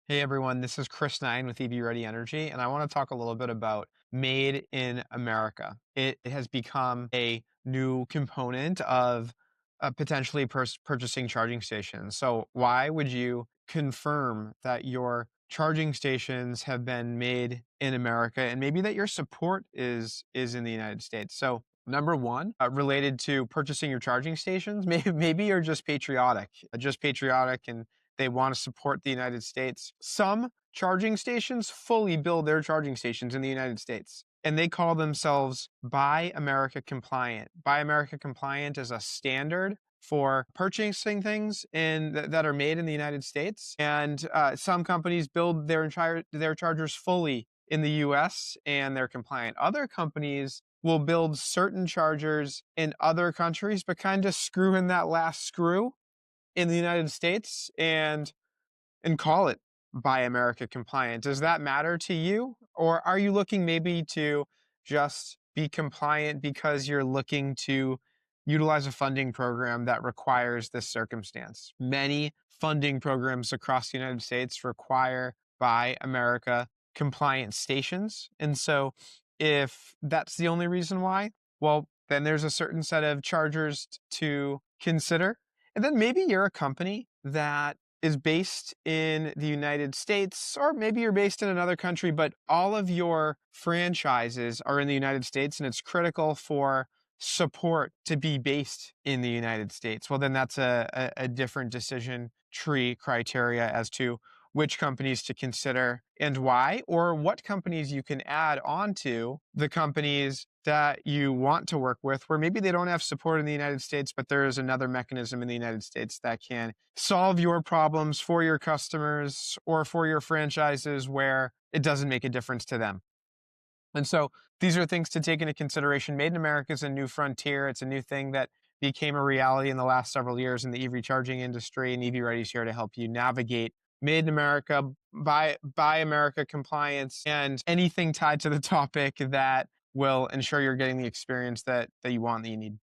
Hey everyone, this is Chris Nine with EVready Energy, and I want to talk a little bit about Made in America. It has become a new component of potentially purchasing charging stations. So, why would you confirm that your charging stations have been made in America, and maybe that your support is in the United States? So, number one, related to purchasing your charging stations, maybe you're just patriotic and they want to support the United States. Some charging stations fully build their charging stations in the United States, and they call themselves Buy America Compliant. Buy America Compliant is a standard for purchasing things that are made in the United States. And some companies build their chargers fully in the US and they're compliant. Other companies will build certain chargers in other countries, but kind of screw in that last screw in the United States and call it Buy America compliant. Does that matter to you? Or are you looking maybe to just be compliant because you're looking to utilize a funding program that requires this circumstance? Many funding programs across the United States require Buy America compliant stations. And so if that's the only reason why, well, then there's a certain set of chargers to consider. And then maybe you're a company that is based in the United States, or maybe you're based in another country, but all of your franchises are in the United States and it's critical for support to be based in the United States. Well, then that's a different decision tree criteria as to which companies to consider and why, or what companies you can add onto the companies that you want to work with, where maybe they don't have support in the United States, but there is another mechanism in the United States that can solve your problems for your customers or for your franchises where it doesn't make a difference to them. And so these are things to take into consideration. Made in America is a new frontier. It's a new thing that became a reality in the last several years in the EV charging industry, and EVready is here to help you navigate Made in America, buy America compliance, and anything tied to the topic that will ensure you're getting the experience that you want, that you need.